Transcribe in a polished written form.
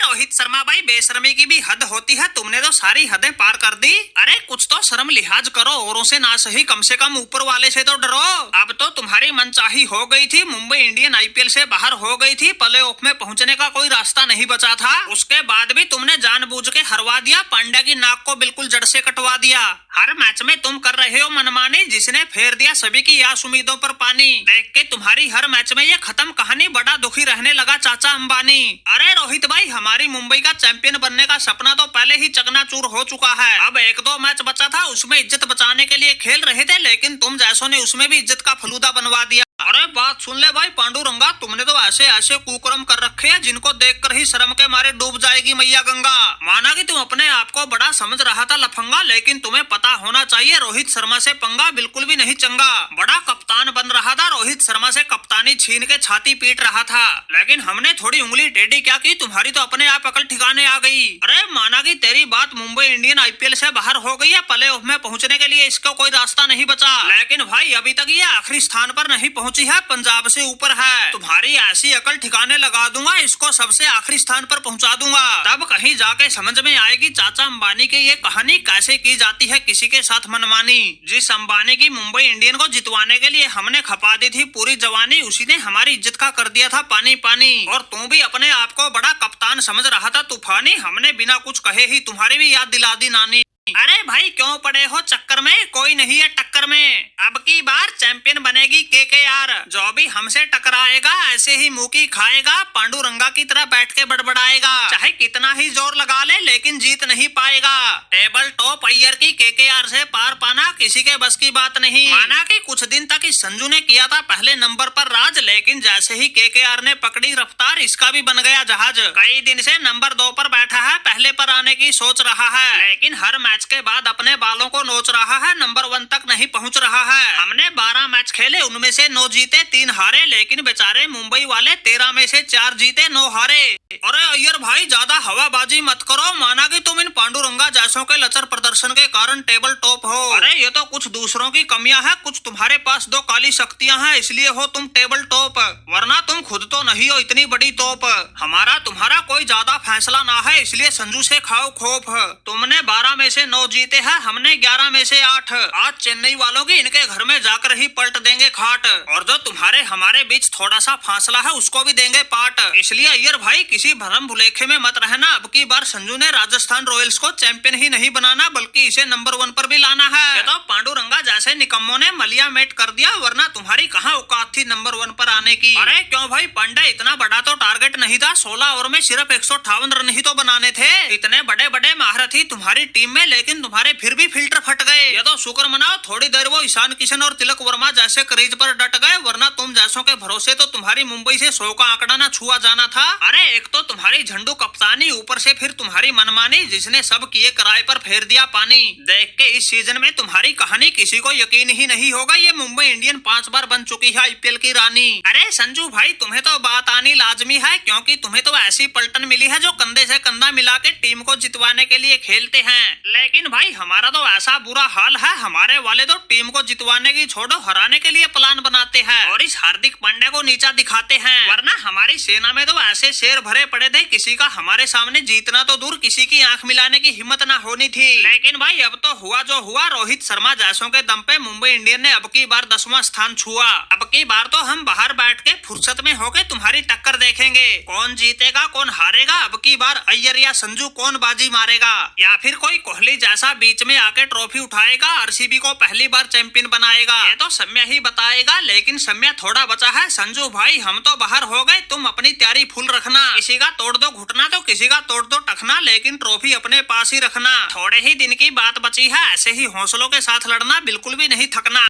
रोहित शर्मा भाई, बेशर्मी की भी हद होती है, तुमने तो सारी हदें पार कर दी। अरे कुछ तो शर्म लिहाज करो, औरों से ना सही कम से कम ऊपर वाले से तो डरो। अब तो तुम्हारी मनचाही हो गई थी, मुंबई इंडियन आईपीएल से बाहर हो गई थी, प्लेऑफ में पहुंचने का कोई रास्ता नहीं बचा था। उसके बाद भी तुमने जानबूझ के हरवा दिया, पांड्या की नाक को बिल्कुल जड़ से कटवा दिया। हर मैच में तुम कर रहे हो मनमानी, जिसने फेर दिया सभी की आस उम्मीदों पर पानी। देख के तुम्हारी हर मैच में ये खत्म कहानी, बड़ा दुखी रहने लगा चाचा अंबानी। अरे रोहित भाई, हमारी मुंबई का चैंपियन बनने का सपना तो पहले ही चकनाचूर हो चुका है। अब एक दो मैच बचा था, उसमें इज्जत बचाने के लिए खेल रहे थे, लेकिन तुम जैसों ने उसमें भी इज्जत का फलूदा बनवा दिया। अरे बात सुन ले भाई पांडुरंगा, तुमने तो ऐसे ऐसे कुकर्म कर रखे हैं जिनको देखकर ही शर्म के मारे डूब जाएगी मैया गंगा। माना कि तुम अपने आप को बड़ा समझ रहा था लफंगा, लेकिन तुम्हें पता होना चाहिए रोहित शर्मा से पंगा बिल्कुल भी नहीं चंगा। बड़ा कप्तान बन रहा था, रोहित शर्मा से कप्तानी छीन के छाती पीट रहा था, लेकिन हमने थोड़ी उंगली टेढ़ी क्या की, तुम्हारी तो अपने आप अकल ठिकाने आ गई। अरे माना कि तेरी बात मुंबई इंडियन आईपीएल से बाहर हो गई है, प्लेऑफ में पहुंचने के लिए इसका कोई रास्ता नहीं बचा, लेकिन भाई अभी तक ये आखिरी स्थान पर नहीं पहुंची है, पंजाब से ऊपर है। तुम्हारी ऐसी अकल ठिकाने लगा दूंगा, इसको सबसे आखिरी स्थान पर पहुंचा दूंगा, तब कहीं जाके समझ में आएगी चाचा अंबानी की ये कहानी कैसे की जाती है किसी के साथ मनमानी। जिस अंबानी की मुंबई इंडियन को जितवाने के लिए हमने खपा दी थी पूरी जवानी, उसी ने हमारी इज्जत का कर दिया था पानी पानी। और तू भी अपने आप को बड़ा कप्तान समझ रहा था तूफानी, हमने बिना कुछ कहे ही तुम्हारी भी याद दिला दी नानी। अरे भाई क्यों पड़े हो चक्कर में, कोई नहीं है टक्कर में। अब की बार चैंपियन बनेगी केकेआर, जो भी हमसे टकराएगा ऐसे ही मुंह की खाएगा, पांडुरंगा की तरह बैठ के बड़बड़ाएगा, चाहे कितना ही जोर लगा ले लेकिन जीत नहीं पाएगा। टेबल टॉप अय्यर की केकेआर से पार पाना किसी के बस की बात नहीं। माना कि कुछ दिन तक इस संजू ने किया था पहले नंबर पर राज, लेकिन जैसे ही केकेआर ने पकड़ी रफ्तार, इसका भी बन गया जहाज। कई दिन से नंबर 2 पर बैठा है, पहले पर आने की सोच रहा है, लेकिन हर मैच के बाद अपने बालों को नोच रहा है, नंबर 1 तक नहीं पहुंच रहा है। हमने 12 मैच खेले, उनमें से 9 जीते 3 हारे, लेकिन बेचारे मुंबई वाले 13 में से 4 जीते 9 हारे। अरे अय्यर भाई ज्यादा हवाबाजी मत करो, माना कि तुम इन पांडुरंगा जैसों के लचर प्रदर्शन के कारण टेबल टॉप हो। अरे ये तो कुछ दूसरों की कमियां हैं, कुछ तुम्हारे पास 2 काली शक्तियां हैं, इसलिए हो तुम टेबल टॉप, वरना तुम खुद तो नहीं हो इतनी बड़ी तोप। हमारा तुम्हारा कोई ज्यादा फैसला ना है, इसलिए संजू से खाओ खोफ। तुमने 12 में से 9 जीते हैं, हमने 11 में से 8। आज चेन्नई वालों की इनके घर में जाकर ही पलट देंगे खाट, और जो तुम्हारे हमारे बीच थोड़ा सा फासला है उसको भी देंगे पाट। इसलिए अय्यर भाई किसी भरम भुलेखे में मत रहना, अब की बार संजू ने राजस्थान रॉयल्स को चैंपियन ही नहीं बनाना बल्कि इसे नंबर 1 पर भी लाना है। ये तो पांडुरंगा जैसे निकम्मों ने मलिया मेट कर दिया, वरना तुम्हारी कहाँ औकात थी नंबर 1 पर आने की। अरे क्यों भाई पांडे, इतना बड़ा तो टारगेट नहीं था, 16 ओवर में सिर्फ 158 रन ही तो बनाने थे। इतने बड़े बड़े महारथी तुम्हारी टीम में, लेकिन तुम्हारे फिर भी फिल्टर फट गए। ये तो शुक्र मनाओ थोड़ी देर वो ईशान किशन और तिलक वर्मा जैसे क्रीज पर डट गए, वरना तुम जैसों के भरोसे तो तुम्हारी मुंबई से 100 का आंकड़ा ना छुआ जाना था। अरे एक तो तुम्हारी झंडू कप्तानी, ऊपर से फिर तुम्हारी मनमानी, जिसने सब किए किराए पर फेर दिया पानी। देख के इस सीजन में तुम्हारी कहानी किसी को यकीन ही नहीं होगा, ये मुंबई इंडियन 5 बार बन चुकी है आईपीएल की रानी। अरे संजू भाई तुम्हें तो बात आनी लाजमी है, क्योंकि तुम्हें तो ऐसी पलटन मिली है जो कंधे से कंधा मिला के टीम को जितवाने के लिए खेलते हैं। लेकिन भाई हमारा तो ऐसा बुरा हाल है, हमारे वाले तो टीम को जितवाने की छोड़ो हराने के लिए प्लान बनाते हैं और इस हार्दिक पांड्या को नीचा दिखाते हैं, वरना हमारी सेना में तो ऐसे शेर भरे पड़े थे, किसी का हमारे सामने जीतना तो दूर किसी की आंख मिलाने की हिम्मत ना होनी थी। लेकिन भाई अब तो हुआ जो हुआ, रोहित शर्मा जैसों के दम पे मुंबई इंडियन ने अब की बार 10वां स्थान छुआ। अब की बार तो हम बाहर बैठ के फुर्सत में होके तुम्हारी टक्कर देखेंगे, कौन जीतेगा कौन हारेगा, अब की बार अय्यर या संजू कौन बाजी मारेगा, या फिर कोई कोहली जैसा बीच में आके ट्रॉफी उठाएगा, आरसीबी को पहली बार चैंपियन बनाएगा। ये तो समय ही बताएगा, लेकिन समय थोड़ा बचा है संजू भाई, हम तो बाहर हो गए, तुम अपनी तैयारी फुल रखना, किसी का तोड़ दो घुटना तो किसी का तोड़ दो टखना, लेकिन ट्रॉफी अपने पास ही रखना। थोड़े ही दिन की बात बची है, ऐसे ही हौसलों के साथ लड़ना, बिल्कुल भी नहीं थकना।